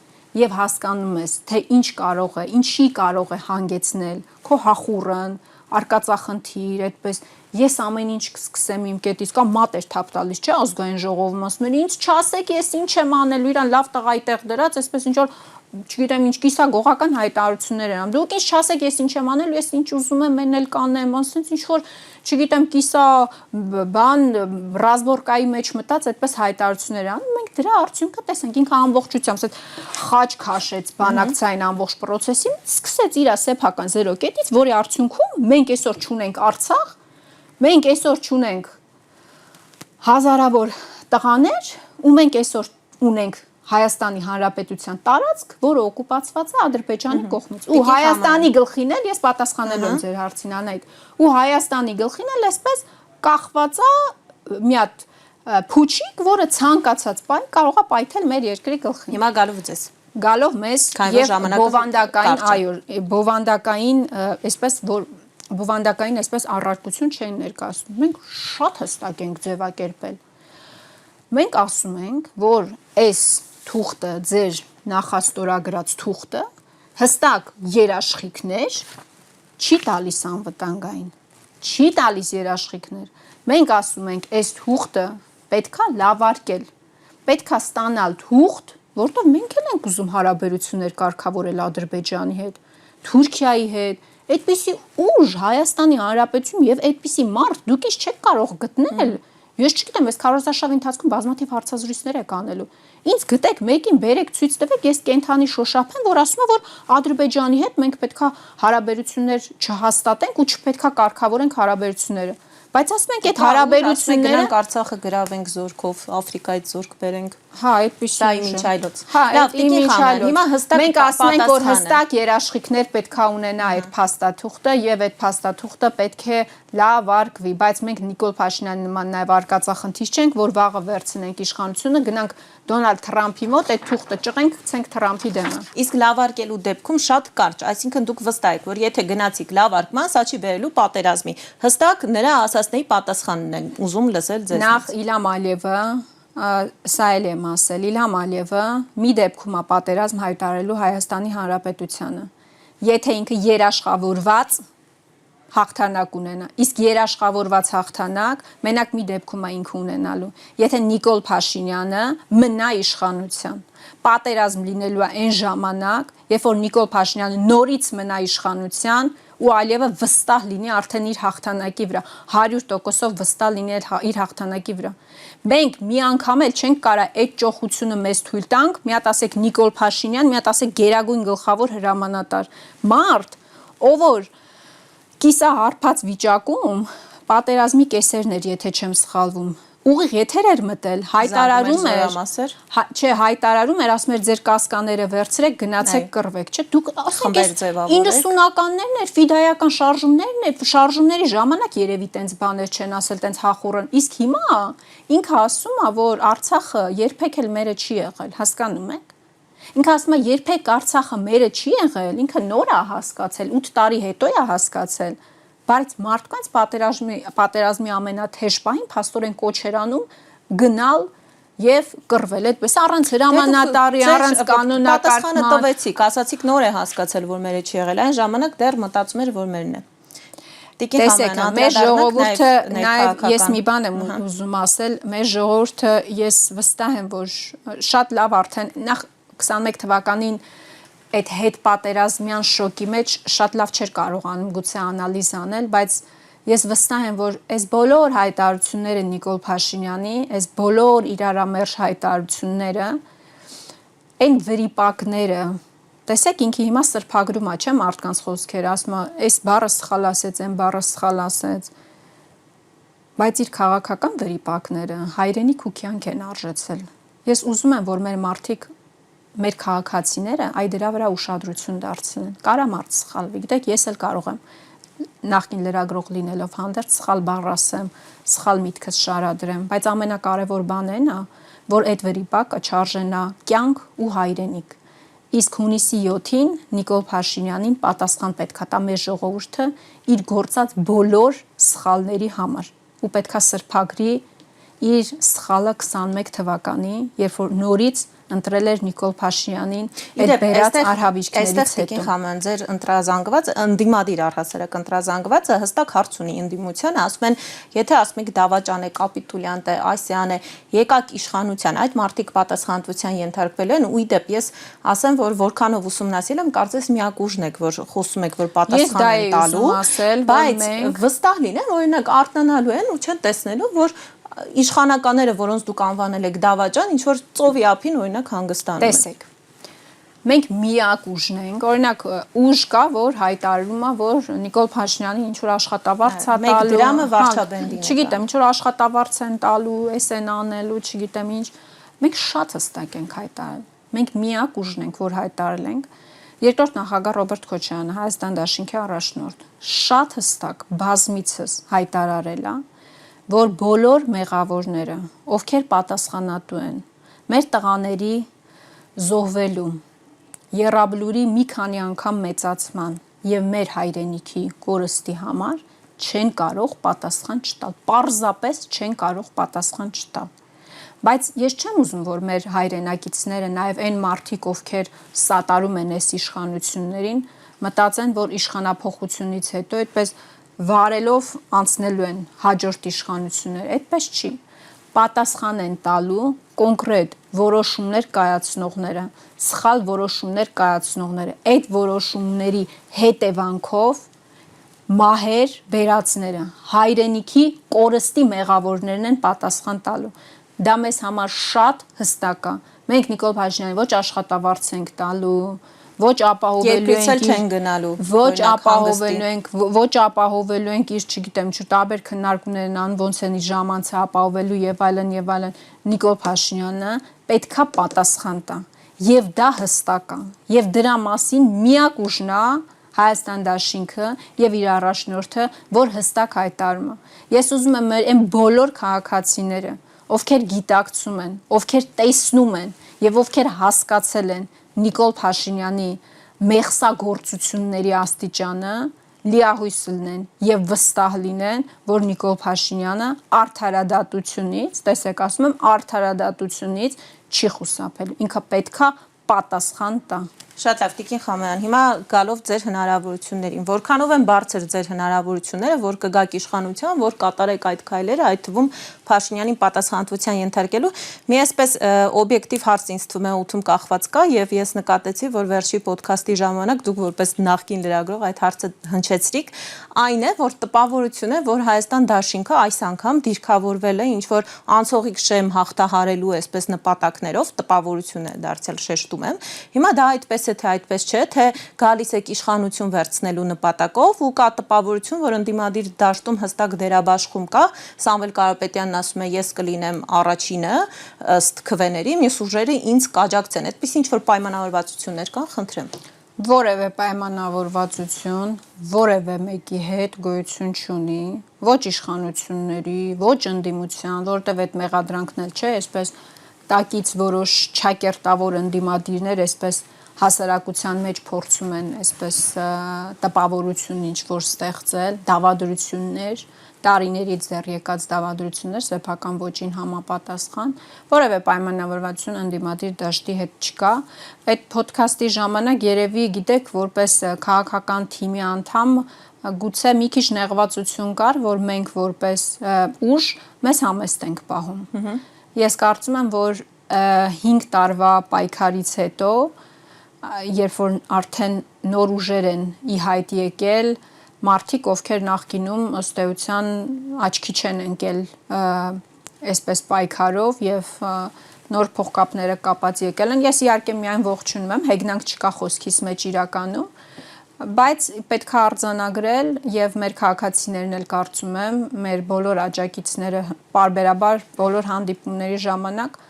եւ հասկանում ես, թե ինչ կարող է, ինչի կարող է հանգեցնել քո հախուռն, արկածախնդիր, այդպես ես ամեն ինչ կսկսեմ իմ կետից, կամ մատեր թափ տալիս, չէ, ազգային ժողովում ասում են, ինձ չասեք, ես ինչ եմ անելու, իրան լավ տղայի տեղ դրած, այսպես ինչ որ չգիտեմ ինչ կիսագողական հայտարարություններ են անում։ Դուք ինձ չասեք, ես ինչ եմ անելու, ես ինչ ուզում եմ, մեն էլ կանեմ, ասենց ինչ որ, չգիտեմ, կիսա բան ռազմորկայի մեջ մտած այդպես հայտարարություններ անում։ Մենք դրա արդյունքը տեսանք, ինքը ամբողջությամբ ասած խաչ քաշեց բանակցային ամբողջ process-ին, սկսեց իր սեփական 0 կետից, որի արդյունքում մենք այսօր չունենք Արցախ, մենք այսօր չունենք հազարավոր տղաներ, ու մենք այսօր ունենք Հայաստանի Հանրապետության տարածք, որը օկուպացված է Ադրբեջանի կողմից։ Ու Հայաստանի գլխին էլ ես պատասխանելու եմ ձեր հարցին անայք։ Ու Հայաստանի գլխին էլ այսպես կախված է մի հատ փուչիկ, որը ցանկացած պայ կարող է պայթել մեր երկրի գլխին։ Հիմա գալով ձեզ։ Գալով մեզ եւ բովանդակային, այո, բովանդակային, այսպես որ բովանդակային այսպես առարկություն չեն ներկայացնում։ Մենք շատ հստակ ենք ձևակերպել։ Մենք ասում ենք, որ այս թուղթը, ձեր նախաստորագրած թուղթը հստակ երաշխիքներ չի տալիս անվտանգային, չի տալիս երաշխիքներ։ Մենք ասում ենք, այս թուղթը պետքա լավարկել, պետքա ստանալ թուղթ, որտեղ մենք էլ ենք ուզում հարաբերություններ կարգավորել Ադրբեջանի հետ, Թուրքիայի հետ, այդպիսի ուժ Հայաստանի Հանրապետություն եւ այդպիսի մարդ դուք ինչ չեք կարող գտնել։ Ես չգիտեմ, այս քարոզարշավի ընթացքում բազմաթիվ հարցազրույցներ եք անելու։ Ինձ գտեք, մեկին բերեք, ցույց տվեք, ես կենթանի շոշափ եմ, որ ասում է, որ Ադրբեջանի հետ մենք պետքա հարաբերություններ չհաստատենք ու չպետքա կարգավորենք հարաբերությունները։ Բայց ասում ենք, այդ հարաբերությունները գնանք Արցախը գրավենք զորքով, Աֆրիկայից զորք բերենք։ Հա, այդպես դա իմիջայլոց։ Լավ, իմիջայլոց։ Հիմա հստակ մենք ասում ենք, որ հստակ երաշխիքներ պետքա ունենա այդ փաստաթուղթը եւ այդ փաստաթուղթը պետք է լավ արկվի, բայց մենք Նիկոլ Փաշինյանի նման նաեւ արկածախնդիր չենք, որ վաղը վերցնենք իշխանությունը, գնանք Դոնալդ Թրամփի մոտ այդ թուղթը ճղենք, ցենք Թրամփի դեմը։ Իսկ լավ արկելու դեպքում շատ կարճ, այսինքն դուք վստահ եք, որ եթե գնացիք լավ արկման, սա չի բերելու պատերազմի։ Հստակ նրա ասած ըստ էի պատասխանն են ուզում լսել ձեզ։ Նախ Իլհամ Ալիևը սա էլ եմ ասել, Իլհամ Ալիևը մի դեպքում է պատերազմ հայտարարելու Հայաստանի Հանրապետությանը։ Եթե ինքը երաշխավորված հաղթանակ ունենա, իսկ երաշխավորված հաղթանակ մենակ մի դեպքում է ինքը ունենալու։ Եթե Նիկոլ Փաշինյանը մնա իշխանության, պատերազմ լինելու է այն ժամանակ, երբ որ Նիկոլ Փաշինյանը նորից մնա իշխանության ու Ալիևը վստահ լինի արդեն իր հաղթանակի վրա, 100%-ով վստահ լինի իր հաղթանակի վրա։ Մենք մի անգամ էլ չենք կարող այդ ճոխությունը մեզ թույլ տանք, մի հատ ասեք Նիկոլ Փաշինյան, մի հատ ասեք Գերագույն գլխավոր հրամանատար։ Մարդ, ով որ կիսահարփած վիճակում պատերազմի կեսերն էր, եթե չեմ սխալվում, ուղիղ եթեր էր մտել, հայտարարում էր, չէ, հայտարարում էր, ասում էր ձեր կասկաները վերցրեք, գնացեք կռվեք, չէ, դուք ասեք 90-ականներն էր, ֆիդայական շարժումներն էր, շարժումների ժամանակ երևի տենց բաներ չեն ասել, տենց հախուռն, իսկ հիմա ինքը ասում է, որ Արցախը երբեք էլ մերը չի եղել, հասկանում եք։ Ինքը ասում է երբեք Արցախը մերը չի եղել, ինքը նոր է հասկացել, 8 տարի հետո է հասկացել, բայց մարդկանց պատերազմի ամենաթեժ պահին փաստորեն կոչ էր անում գնալ եւ կռվել, այդպես առանց հրամանատարի, առանց կանոնակարգման։ Պատասխանը տվեցիք, ասացիք նոր է հասկացել, որ մերը չի եղել, այն ժամանակ դեռ մտածում էր, որ մերն է։ Տեսեք, մեր ժողովուրդը նաև ես մի բան եմ ուզում ասել, մեր ժողովուրդը ես վստահ եմ, որ շատ լավ արդեն նախ 21 թվականին այդ հետ պատերազմյան շոկի մեջ շատ լավ չէր կարողանում գուցե անալիզ անել, բայց ես վստահ եմ, որ այս բոլոր հայտարարությունները Նիկոլ Փաշինյանի, այս բոլոր իրարամերժ հայտարարությունները, այն վրիպակները, տեսեք ինքը հիմա սրբագրում է, չէ՞ մարդկանց խոսքերը, ասում է, այս բառը սխալ ասեց, այն բառը սխալ ասեց, բայց իր քաղաքական վրիպակները հայրենիք ու կյանք են արժեցել։ Ես ուզում եմ, որ մեր մարդիկ մեր քաղաքացիները այ դրա վրա ուշադրություն դարձնեն։ Կարա մարդ սխալվի, գիտեք, ես էլ կարող եմ նախկին լրագրող լինելով հանդերձ սխալ բառ ասեմ, սխալ միտքս շարադրեմ, բայց ամենակարևոր բանը այն է, որ այդ վրիպակը չարժենա կյանք ու հայրենիք։ Իսկ հունիսի 7-ին Նիկոլ Փաշինյանին պատասխան պետք է տա մեր ժողովուրդը իր գործած բոլոր սխալների համար ու պետք է սրբագրի իր սխալը 21 թվականի, երբ որ նորից ընտրել էր Նիկոլ Փաշինյանին այդ բերած արհավիրքներից հետո։ Խաման ձեր ընտրազանգվածը, ընդդիմադիր առհասարակ ընտրազանգվածը հստակ հարց ունի ընդդիմությանը, ասում են, եթե ասում եք դավաճան է, կապիտուլյանտ է, ասյան է, եկակ իշխանության, այդ մարդիկ պատասխանատվության ենթարկվելու են ու իդեպ ես ասեմ, որ որքանով ուսումնասիրել եմ, կարծես միակ ուժն եք, որ խոսում եք, որ պատասխան են տալու, բայց վստահ լինեն, օրինակ արթնանալու են ու չեն տեսնելու, որ իշխանականները, որոնց դուք անվանել եք դավաճան, ինչ որ ծովի ափին օրինակ հանգստանում են։ Տեսեք։ Մենք միակ ուժն ենք, օրինակ ուժ կա, որ հայտարարում է, որ Նիկոլ Փաշինյանի ինչ որ աշխատավարձ է տալու, 1 դրամը վարչաբենդին է։ Չգիտեմ, ինչ որ աշխատավարձ են տալու, էս են անելու, չգիտեմ ինչ։ Մենք շատ հստակ ենք հայտարարել։ Մենք միակ ուժն ենք, որ հայտարարել ենք։ Երկրորդ նախագահ Ռոբերտ Քոչարյանը, Հայաստան Դաշինքի առաջնորդ, շատ հստակ բազմիցս հայտարարել է, որ բոլոր մեղավորները, ովքեր պատասխանատու են մեր տղաների զոհվելու, եռաբլուրի մի քանի անգամ մեծացման եւ մեր հայրենիքի կորստի համար չեն կարող պատասխան չտալ, պարզապես չեն կարող պատասխան չտալ։ Բայց ես չեմ ուզում, որ մեր հայրենակիցները, նաեւ այն մարդիկ, ովքեր սատարում են այս իշխանություններին, մտածեն, որ իշխանափոխությունից հետո այդպես վարելով անցնելու են հաջորդ իշխանությունները, այդպես չի։ Պատասխան են տալու կոնկրետ որոշումներ կայացնողները, սխալ որոշումներ կայացնողները, այդ որոշումների հետևանքով մահեր բերածները, հայրենիքի կորստի մեղավորներն են պատասխան տալու։ Դա մեզ համար շատ հստակ է։ Մենք Նիկոլ Փաշինյանին ոչ աշխատավարձ ենք տալու, ոչ ապահովելու ենք իր, չգիտեմ, տարբեր քննարկումներ են անում, ոնց են իր ժամանցը ապահովելու եւ այլն եւ այլն։ Նիկոլ Փաշինյանը պետքա պատասխան տա։ Եվ դա հստակ է։ Եվ դրա մասին միակ ուժն է Հայաստան Դաշինքը եւ իր առաջնորդը, որ հստակ հայտարարում է։ Ես ուզում եմ մեր այն բոլոր քաղաքացիները, ովքեր գիտակցում են, ովքեր տեսնում են եւ ովքեր հասկացել են Նիկոլ Փաշինյանի մեղսագործությունների աստիճանը, լիահույս լինեն եւ վստահ լինեն, որ Նիկոլ Փաշինյանը արդարադատությունից, տեսեք, ասում եմ, արդարադատությունից չի խուսափել։ Ինքը պետքա պատասխան տա։ Շատ լավ, Տիկին Խամոյան, հիմա գալով ձեր հնարավորություններին, որքանով են բարձր ձեր հնարավորությունները, որ կգաք իշխանության, որ կատարեք այդ քայլերը, այդ թվում Փաշինյանին պատասխանատվության ենթարկելու։ Մի այսպես օբյեկտիվ հարց ինձ թվում է օդում կախված կա, եւ ես նկատեցի, որ վերջի ոդքասթի ժամանակ դուք որպես նախկին լրագրող այդ հարցը հնչեցրիք, այն է, որ տպավորություն է, որ Հայաստան դաշինքը այս անգամ դիրքավորվել է ինչ որ անցողիկ շեմ հաղթահարելու այսպես նպատակներով, տպավորություն է դարձել, շեշտում եմ։ Հիմա դա այդպես է, թե այդպես չէ, թե գալիս եք իշխանություն վերցնելու նպատակով ու կա տպավորություն, որ ընդդիմադիր դաշտում հստակ դերաբաշխում կա։ Սամվել Կարապետյանն ասում է, ես կլինեմ առաջինը ըստ քվեների, մյուս ուժերը ինձ կաջակցեն։ Այդպես ինչ որ պայմանավորվածություններ կան, խնդրեմ։ Որևէ պայմանավորվածություն որևէ մեկի հետ գոյություն չունի, ոչ իշխանությունների, ոչ ընդդիմության, որտեղ այդ մեղադրանքն էլ չէ, այսպես տակից որոշ չակերտավոր ընդդիմադիրներ այսպես հասարակության մեջ փորձում են այսպես տպավորություն ինչ որ ստեղծել, դավադրություններ, տարիներից դեռ եկած դավադրություններ սեփական ոչին համապատասխան, որևէ պայմանավորվածություն ընդդիմադիր դաշտի հետ չկա։ Այդ ոդքասթի ժամանակ երևի գիտեք, որպես քաղաքական թիմի անդամ գուցե մի քիչ նեղվածություն կար, որ մենք որպես ուժ մեզ համեստ ենք պահում։ Ես կարծում եմ, որ 5 տարվա պայքարից հետո, երբ որ արդեն նոր ուժեր են ի հայտ եկել, մարդիկ, ովքեր նախկինում ըստ էության աչքի չեն ընկել այսպես պայքարով եւ նոր փողկապները կապած եկել են։ Ես իհարկե միայն ողջունում եմ, հեգնանք չկա խոսքիս մեջ իրականում, բայց պետք է արձանագրել եւ մեր քաղաքացիներն էլ կարծում եմ, մեր բոլոր աջակիցները բարբերաբար բոլոր հանդիպումների ժամանակ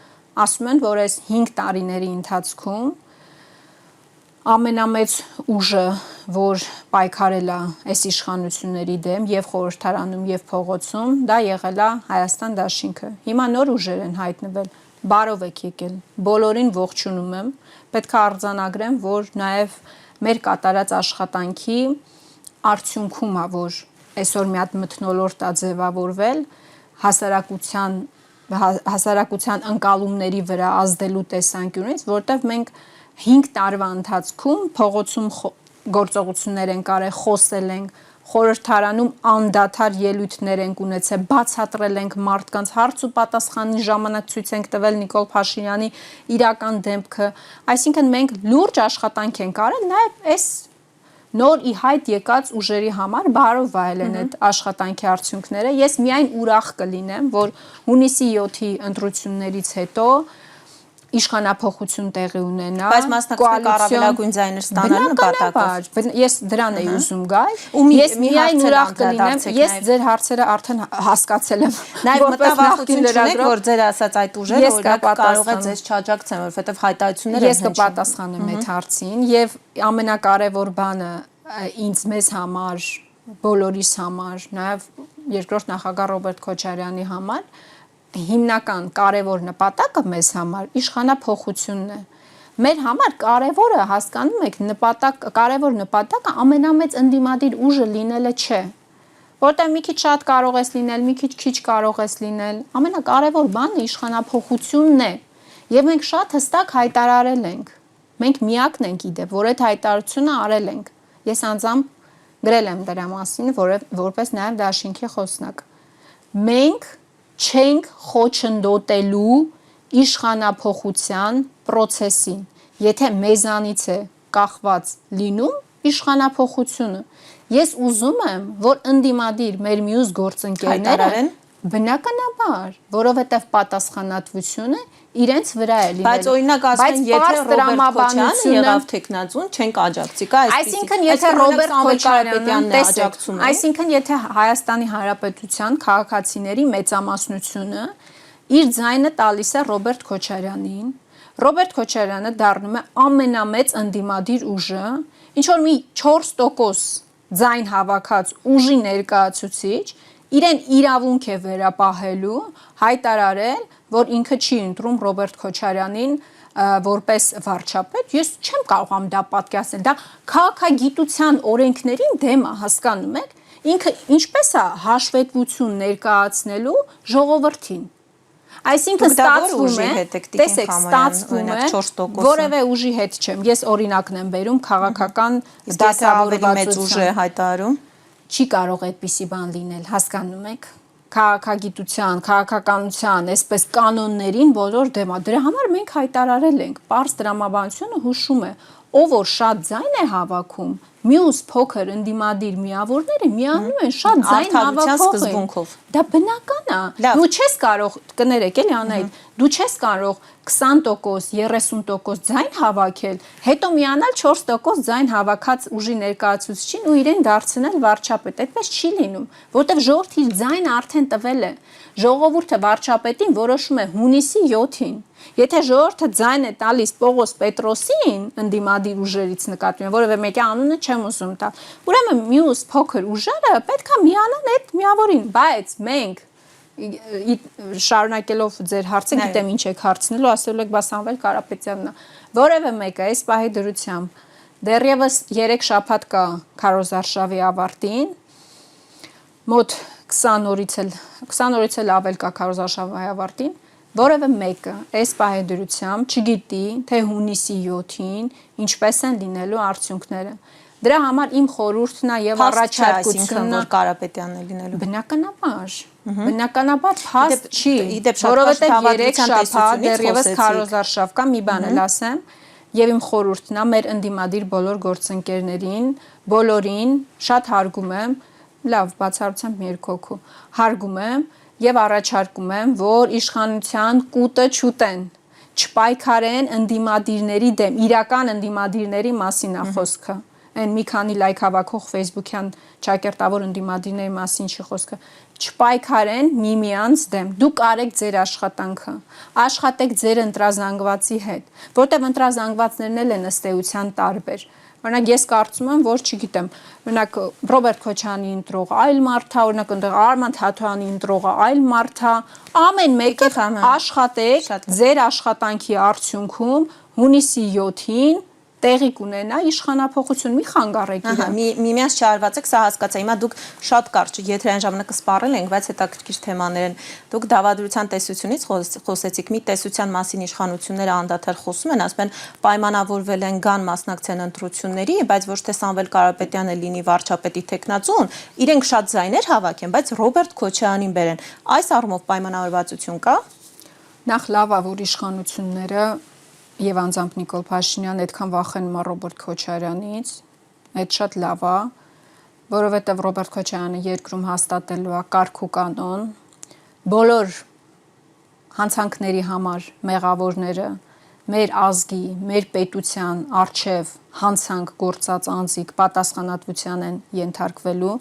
ասում են, որ այս 5 տարիների ընթացքում ամենամեծ ուժը, որ պայքարել է այս իշխանությունների դեմ եւ խորհրդարանում եւ փողոցում, դա եղել է Հայաստան դաշինքը։ Հիմա նոր ուժեր են հայտնվել, բարով եք եկել, բոլորին ողջունում եմ, պետք է արձանագրեմ, որ նաեւ մեր կատարած աշխատանքի արդյունքում է, որ այսօր մի հատ մթնոլորտ է ձևավորվել հասարակության ընկալումների վրա ազդելու տեսանկյունից, որտեղ մենք 5 տարվա ընթացքում փողոցում գործողություններ ենք արել, խոսել ենք, խորհրդարանում անդադար ելույթներ ենք ունեցել, բացատրել ենք մարդկանց, հարց ու պատասխանի ժամանակ ցույց ենք տվել Նիկոլ Փաշինյանի իրական դեմքը, այսինքն մենք լուրջ աշխատանք ենք արել, նաև այս նոր ի հայտ եկած ուժերի համար բարով վայելեն այդ աշխատանքի արդյունքները։ Ես միայն ուրախ կլինեմ, որ հունիսի 7-ի ընտրություններից հետո իշխանափոխություն տեղի ունենա, բայց մասնակցեք առավելագույն ձայներ ստանալու նպատակով։ Ես դրան եմ ուզում գալ։ Ես միայն ուրախ կլինեմ, ես ձեր հարցերը արդեն հասկացել եմ։ Նաև մտավախություն չունեք, որ ձեր ասած այդ ուժերը օրինակ կարող է ձեզ չաջակցեն, որովհետև հայտարարությունները ես կպատասխանեմ այդ հարցին եւ ամենակարևոր բանը ինձ մեզ համար, բոլորիս համար, նաև երկրորդ նախագահ Ռոբերտ Քոչարյանի համար հիմնական կարևոր նպատակը մեզ համար իշխանափոխությունն է։ Մեր համար կարևորը, հասկանում եք, կարևոր նպատակը ամենամեծ ընդդիմադիր ուժը լինելը չէ։ Որտեղ մի քիչ շատ կարող ես լինել, մի քիչ կարող ես լինել, ամենակարևոր բանը իշխանափոխությունն է։ Եվ մենք շատ հստակ հայտարարել ենք։ Մենք միակն ենք իդեպ, որ այդ հայտարարությունը արել ենք։ Ես անձամբ գրել եմ դրա մասին, որպես նաև դաշինքի խոսնակ։ Մենք չենք խոչընդոտելու իշխանափոխության process-ին։ Եթե մեզանից է կախված լինում իշխանափոխությունը, ես ուզում եմ, որ ընդդիմադիր մեր մյուս գործընկերները բնականաբար, որովհետև պատասխանատվությունը իրենց վրա է լինելու։ Բայց օրինակ ասեն, եթե Ռոբերտ Քոչարյանը եղավ թեկնածուն, չենք աջակցի, կա այսպիսի։ Այսինքն, եթե Ռոբերտ Քոչարյանն աջակցում է, այսինքն, եթե Հայաստանի Հանրապետության քաղաքացիների մեծամասնությունը իր ձայնը տալիս է Ռոբերտ Քոչարյանին, Ռոբերտ Քոչարյանը դառնում է ամենամեծ ընդդիմադիր ուժը, ինչ որ մի 4% ձայն հավաքած ուժի ներկայացուցիչ իրեն իրավունք է վերապահելու հայտարարել, որ ինքը չի ընտրում Ռոբերտ Քոչարյանին որպես վարչապետ, ես չեմ կարողam դա պատկերացնել, դա քաղաքագիտության օրենքներին դեմ է, հասկանում եք, ինքը ինչպես է հաշվետվություն ներկայացնելու ժողովրդին։ Այսինքն ստացվում է, տեսեք, ստացվում է, որևէ ուժի հետ չեմ, ես օրինակն եմ բերում քաղաքական հայտարարում չի կարող այդպիսի բան լինել, հասկանում եք, քաղաքագիտության, քաղաքականության, այսպես կանոններին բոլոր դեմ է։ Դրա համար մենք հայտարարել ենք, պարզ տրամաբանությունը հուշում է, ով որ շատ ձայն է հավաքում, մյուս փոքր ընդդիմադիր միավորները միանում են շատ ձայն հավաքող։ Դա բնական է։ Դու չես կարող, կներեք էլի Անահիտ, դու չես կարող 20%, 30% ձայն հավաքել, հետո միանալ 4% ձայն հավաքած ուժի ներկայացուցչին ու իրեն դարձնել վարչապետ։ Այդպես չի լինում, որտեղ ժողովուրդը իր ձայնը արդեն տվել է։ Ժողովուրդը վարչապետին որոշում է հունիսի 7-ին։ Եթե ժողովուրդը ձայն է տալիս Պողոս Պետրոսին, ընդդիմադիր ուժերից նկատի ունեմ, որովհետև մեկի անունը չեմ ուզում տալ, ուրեմն մյուս փոքր ուժերը պետք է միանան այդ միավորին, բայց մենք շարունակելով ձեր հարցը, գիտեմ ինչ եք հարցնելու, ասելու եք, բա Սամվել Կարապետյանն է, որևէ մեկը այս պահի դրությամբ դեռևս 3 շաբաթ կա քարոզարշավի ավարտին, մոտ 20 օրից էլ ավել կա քարոզարշավի ավարտին, որևէ մեկը այս պահի դրությամբ չգիտի, թե հունիսի 7-ին ինչպես են լինելու արդյունքները։ Դրա համար իմ խորհուրդն է եւ առաջարկությունը, որ Կարապետյանն է լինելու։ Բնականաբար փաստ չի, որովհետեւ 3 շաբաթ դեռևս քարոզարշավ կա, մի բան էլ ասեմ, եւ իմ խորհուրդն է մեր ընդդիմադիր բոլոր գործընկերներին, բոլորին շատ հարգում եմ, լավ, բացառությամբ մի երկու հարգում եմ եւ առաջարկում եմ, որ իշխանության կուտը չուտեն, չպայքարեն ընդդիմադիրների դեմ, իրական ընդդիմադիրների մասին է խոսքը։ Այն մի քանի լայք հավաքող Facebook-յան ճակերտավոր ընդդիմադիրների մասին չի խոսքը։ Չպայքարեն միմյանց դեմ։ Դուք արեք ձեր աշխատանքը։ Աշխատեք ձեր ընտրազանգվածի հետ, որտեղ ընտրազանգվածներն էլ են ըստ էության տարբեր։ Օրինակ ես կարծում եմ, որ չգիտեմ, օրինակ Ռոբերտ Քոչարյանի ընտրողը այլ մարդ է, օրինակ այնտեղ Արման Թաթոյանի ընտրողը այլ մարդ է, ամեն մեկը աշխատեք ձեր աշխատանքի արդյունքում հունիսի 7-ին տեղի կունենա իշխանափոխություն, մի խանգարեք իրեն։ Միմյանց չարվածեք, սա հասկացա։ Հիմա դուք շատ կարճ եթերային ժամանակը սպառել ենք, բայց հետաքրքիր թեմաներ են։ Դուք դավադրության տեսությունից խոսեցիք, մի տեսության մասին իշխանությունները անդադար խոսում են, ասում են պայմանավորվել են գան մասնակցեն ընտրությունների, բայց ոչ թե Սամվել Կարապետյանը լինի վարչապետի տեխնացուն, իրենք շատ ձայներ հավաքեն, բայց Ռոբերտ Քոչարյանին բերեն։ Այս առումով պայմանավորվածություն կա։ Նախ լավ է, որ իշխանությունները եւ անձամբ Նիկոլ Փաշինյանը այդքան վախենում է Ռոբերտ Քոչարյանից, այդ շատ լավ է, որովհետեւ Ռոբերտ Քոչարյանը երկրում հաստատելու է կարգ ու կանոն, բոլոր հանցանքների համար մեղավորները մեր ազգի, մեր պետության արչև հանցանք գործած անձիկ պատասխանատվության են ենթարկվելու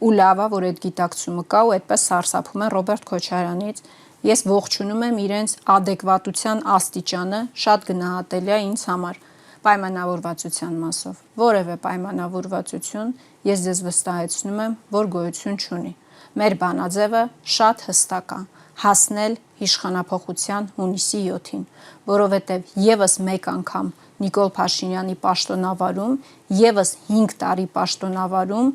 ու լավ է, որ այդ գիտակցումը կա ու այդպես սարսափում են Ռոբերտ Քոչարյանից։ Ես ողջունում եմ իրենց ադեկվատության աստիճանը, շատ գնահատելի է ինձ համար պայմանավորվածության մասով։ Որևէ պայմանավորվածություն ես ձեզ վստահեցնում եմ, որ գոյություն չունի։ Մեր բանաձևը շատ հստակ է՝ հասնել իշխանափոխության հունիսի 7-ին, որովհետև եւս մեկ անգամ Նիկոլ Փաշինյանի պաշտոնավարում, եւս 5 տարի պաշտոնավարում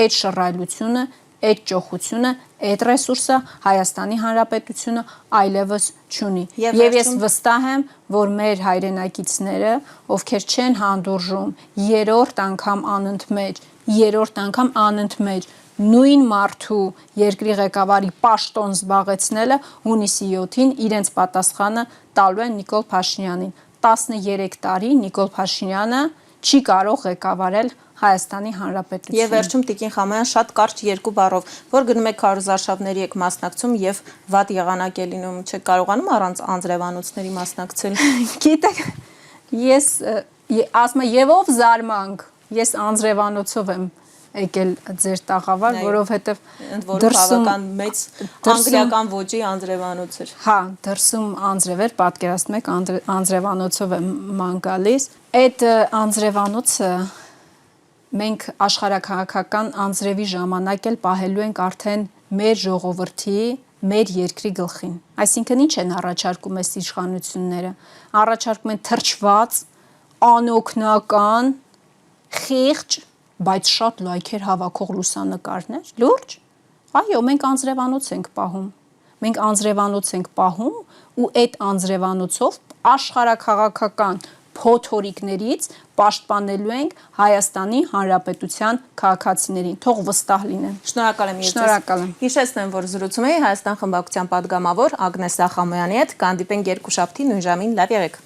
այդ շռայլությունը, այդ ճոխությունը, այդ ռեսուրսը Հայաստանի Հանրապետությունը այլևս չունի։ Եվ ես վստահ եմ, որ մեր հայրենակիցները, ովքեր չեն հանդուրժում երրորդ անգամ անընդմեջ նույն մարդու երկրի ղեկավարի պաշտոն զբաղեցնելը հունիսի 7-ին իրենց պատասխանը տալու են Նիկոլ Փաշինյանին։ 13 տարի Նիկոլ Փաշինյանը չի կարող ղեկավարել Հայաստանի Հանրապետությունը։ Եվ վերջում Տիկին Խամոյան շատ կարճ երկու բառով, որ գնում եք քարոզարշավների եք մասնակցում եւ վատ եղանակ է լինում, չեք կարողանում առանց անձրևանոցների մասնակցել։ Գիտեք, ես ասում եմ եւ ով զարմանք, ես անձրևանոցով եմ եկել ձեր տաղավար, որովհետեւ բավական մեծ անգլիական ոճի անձրևանոց էր։ Հա, դրսում անձրև էր, պատկերացնում եք, անձրևանոցով եմ ման գալիս։ Այդ անձրևանոցը մենք աշխարհաքաղաքական անձրևի ժամանակ էլ պահելու ենք արդեն մեր ժողովրդի մեր երկրի գլխին։ Այսինքն ինչ են առաջարկում այս իշխանությունները։ Առաջարկում են թրջված, անօգնական, խիղճ, բայց շատ լայքեր հավաքող լուսանկարներ։ Լուրջ։ Այո, մենք անձրևանոց ենք պահում։ Մենք անձրևանոց ենք պահում ու այդ անձրևանոցով աշխարհաքաղաքական փոթորիկներից պաշտպանելու ենք Հայաստանի Հանրապետության քաղաքացիներին։ Թող վստահ լինեն։ Շնորհակալ եմ։ Շնորհակալ եմ։ Հիշեցնեմ, որ զրուցում էի Հայաստան խմբակցության պատգամավոր Ագնես Ախամյանի հետ։ Կհանդիպենք երկուշաբթի նույն ժամին։ Լավ եղեք։